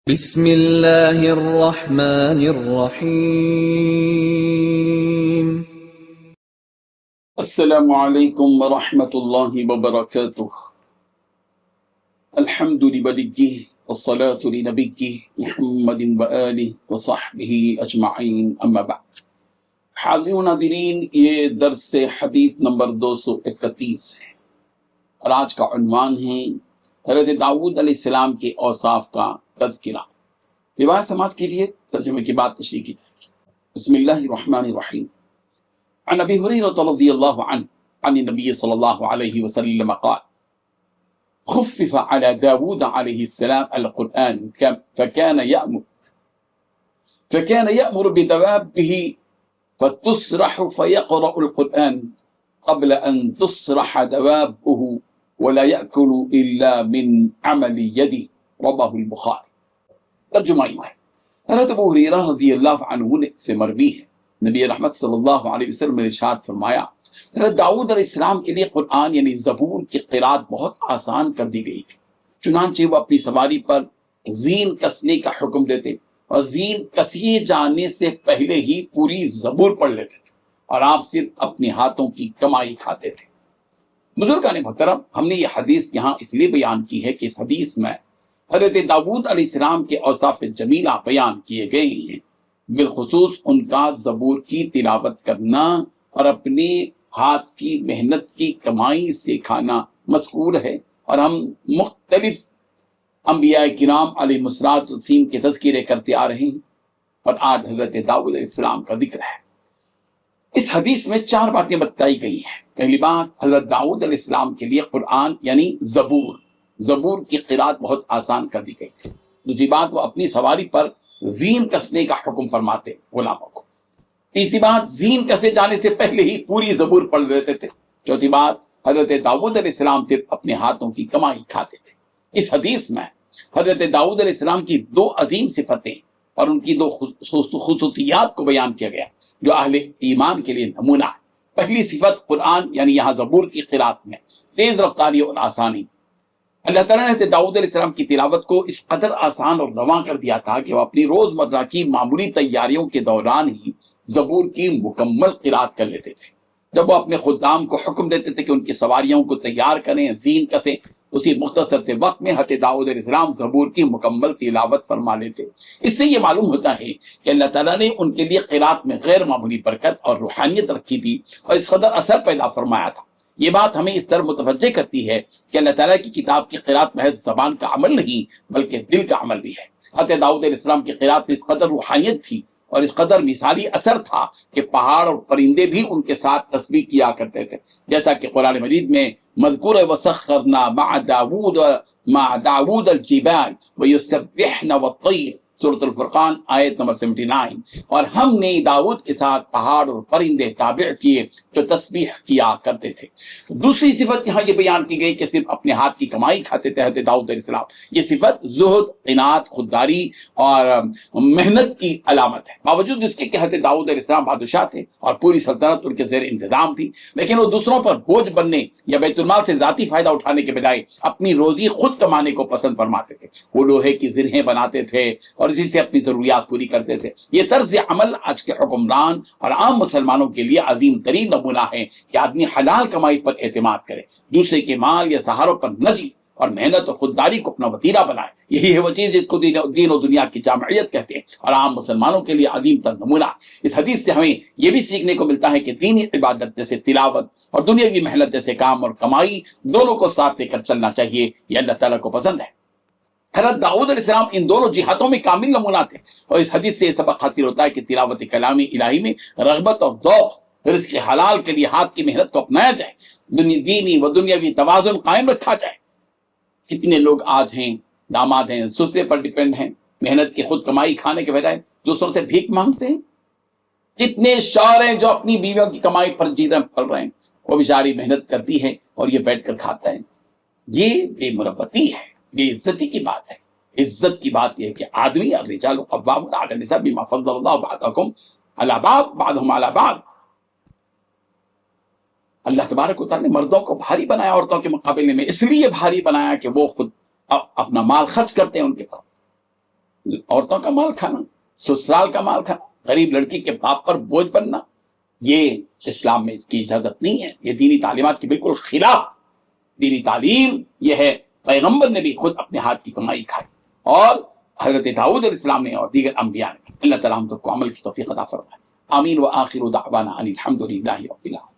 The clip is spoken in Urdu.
بسم اللہ الرحمن الرحیم۔ السلام علیکم ورحمۃ اللہ وبرکاتہ۔ الحمد لولیہ والصلاة لنبیہ محمد وآلہ وصحبہ اجمعین، اما بعد۔ حاضرین و ناظرین، یہ درس حدیث نمبر 231 ہے اور آج کا عنوان ہے حضرت داؤد علیہ السلام کے اوصاف کا تذکرہ۔ روایت سماعت کے لیے ترجمے کی بات تشریح کی جائے گی۔ بسم اللہ الرحمن الرحیم۔ عن ابی ہریرہ رضی اللہ عنہ عن النبی صلی اللہ علیہ وسلم قال خفف على داود علیہ السلام القرآن فكان يأمر بدوابه فتسرح فيقرأ القرآن قبل أن تسرح دوابه ولا يأكل إلا من عمل يده، رواه البخاری۔ ترجمہ یوں ہے، حضرت ابو ہریرہ رضی اللہ عنہ سے مروی ہے، نبی رحمت صلی اللہ علیہ وسلم نے ارشاد فرمایا، حضرت داؤد علیہ السلام کے لیے قرآن یعنی زبور کی قرات بہت آسان کر دی گئی تھی، چنانچہ وہ اپنی سواری پر زین کسنے کا حکم دیتے اور زین کسیے جانے سے پہلے ہی پوری زبور پڑھ لیتے تھے اور آپ صرف اپنے ہاتھوں کی کمائی کھاتے تھے۔ بزرگان محترم، ہم نے یہ حدیث یہاں اس لیے بیان کی ہے کہ اس حدیث میں حضرت داؤد علیہ السلام کے اوصاف جمیلہ بیان کیے گئے ہیں، بالخصوص ان کا زبور کی تلاوت کرنا اور اپنے ہاتھ کی محنت کی کمائی سے کھانا مذکور ہے، اور ہم مختلف انبیاء کرام علیہ السلام کے تذکرے کرتے آ رہے ہیں اور آج حضرت داؤد علیہ السلام کا ذکر ہے۔ اس حدیث میں 4 باتیں بتائی گئی ہیں۔ پہلی بات، حضرت داؤد علیہ السلام کے لیے قرآن یعنی زبور کی قرات بہت آسان کر دی گئی تھی۔ دوسری بات، وہ اپنی سواری پر زین کسنے کا حکم فرماتے غلاموں کو۔ تیسری بات، زین کسے جانے سے پہلے ہی پوری زبور پڑھ لیتے تھے۔ چوتھی بات، حضرت داؤد علیہ السلام صرف اپنے ہاتھوں کی کمائی کھاتے تھے۔ اس حدیث میں حضرت داؤد علیہ السلام کی 2 عظیم صفتیں اور ان کی 2 خصوصیات کو بیان کیا گیا جو اہل ایمان کے لیے نمونہ ہے۔ پہلی صفت قرآن یعنی یہاں زبور کی قرات میں تیز رفتاری اور آسانی۔ اللہ تعالیٰ نے حضرت داؤد علیہ السلام کی تلاوت کو اس قدر آسان اور رواں کر دیا تھا کہ وہ اپنی روزمرہ کی معمولی تیاریوں کے دوران ہی زبور کی مکمل قرات کر لیتے تھے۔ جب وہ اپنے خدام کو حکم دیتے تھے کہ ان کی سواریوں کو تیار کریں، زین کسیں، اسی مختصر سے وقت میں حضرت داؤد علیہ السلام زبور کی مکمل تلاوت فرما لیتے۔ اس سے یہ معلوم ہوتا ہے کہ اللہ تعالیٰ نے ان کے لیے قرات میں غیر معمولی برکت اور روحانیت رکھی تھی اور اس قدر اثر پیدا فرمایا تھا۔ یہ بات ہمیں اس طرح متوجہ کرتی ہے کہ اللہ تعالیٰ کی کتاب کی قرات محض زبان کا عمل نہیں بلکہ دل کا عمل بھی ہے۔ حضرت داؤد علیہ السلام کی قرات میں اس قدر روحانیت تھی اور اس قدر مثالی اثر تھا کہ پہاڑ اور پرندے بھی ان کے ساتھ تسبیح کیا کرتے تھے، جیسا کہ قرآن مجید میں مذکور ہے، وَسَخَّرْنَا مَعَ داود الجبال وَيُسَبِّحْنَ وَالطَّيْرِ، سورۃ الفرقان آیت نمبر 79۔ اور ہم نے داؤد کے ساتھ پہاڑ اور پرندے تابع کیے جو تسبیح کیا کرتے تھے۔ دوسری صفت یہاں یہ بیان کی گئی کہ صرف اپنے ہاتھ کی کمائی کھاتے تھے حضرت داؤد علیہ السلام۔ یہ صفت زہد، قناعت، خودداری اور محنت کی علامت ہے۔ باوجود اس کے کہ حضرت داؤد علیہ السلام بادشاہ تھے اور پوری سلطنت ان کے زیر انتظام تھی، لیکن وہ دوسروں پر بوجھ بننے یا بیت المال سے ذاتی فائدہ اٹھانے کے بجائے اپنی روزی خود کمانے کو پسند فرماتے تھے۔ وہ لوہے کی زرہیں بناتے تھے اور اسی سے اپنی ضروریات پوری کرتے تھے۔ یہ طرز عمل آج کے حکمران اور عام مسلمانوں کے لیے عظیم ترین نمونہ ہے کہ آدمی حلال کمائی پر اعتماد کرے، دوسرے کے مال یا سہاروں پر نہ جیے اور محنت اور خودداری کو اپنا وتیرہ بنائے۔ یہی ہے وہ چیز جس کو دین و دنیا کی جامعیت کہتے ہیں اور عام مسلمانوں کے لیے عظیم تر نمونہ ہے۔ اس حدیث سے ہمیں یہ بھی سیکھنے کو ملتا ہے کہ دینی عبادت جیسے تلاوت اور دنیاوی محنت جیسے کام اور کمائی دونوں کو ساتھ لے کر چلنا چاہیے، یہ اللہ تعالیٰ کو پسند ہے۔ حضرت داؤد علیہ السلام ان دونوں جہاتوں میں کامل نمونہ تھے، اور اس حدیث سے یہ سبق حاصل ہوتا ہے کہ تلاوت کلام الہی میں رغبت اور ذوق، رزق حلال کے لیے ہاتھ کی محنت کو اپنایا جائے، دینی و دنیاوی توازن قائم رکھا جائے۔ کتنے لوگ آج ہیں، داماد ہیں، سسرے پر ڈیپینڈ ہیں، محنت کی خود کمائی کھانے کے بجائے دوسروں سے بھیک مانگتے ہیں۔ کتنے شوہر ہیں جو اپنی بیویوں کی کمائی پر جینا پڑ رہے ہیں، وہ بیچاری محنت کرتی ہے اور یہ بیٹھ کر کھاتا ہے۔ یہ بے مروتی ہے، یہ عزتی کی بات ہے۔ عزت کی بات یہ ہے کہ آدمی الرجال قوامون علی النساء بما فضل اللہ بعضکم علی بعض بعضهم علی بعض۔ اللہ تبارک و تعالیٰ نے مردوں کو بھاری بنایا عورتوں کے مقابلے میں، اس لیے بھاری بنایا کہ وہ خود اپنا مال خرچ کرتے ہیں ان کے پاس۔ عورتوں کا مال کھانا، سسرال کا مال کھانا، غریب لڑکی کے باپ پر بوجھ بننا، یہ اسلام میں اس کی اجازت نہیں ہے، یہ دینی تعلیمات کی بالکل خلاف دینی تعلیم یہ ہے۔ پیغمبر نے بھی خود اپنے ہاتھ کی کمائی کھائی، اور حضرت داؤد علیہ السلام نے اور دیگر انبیاء نے۔ اللہ تعالیٰ ہم سب کو عمل کی توفیق عطا فرمائے۔ آمین۔ وآخر دعوانا ان الحمد للہ رب العالمین۔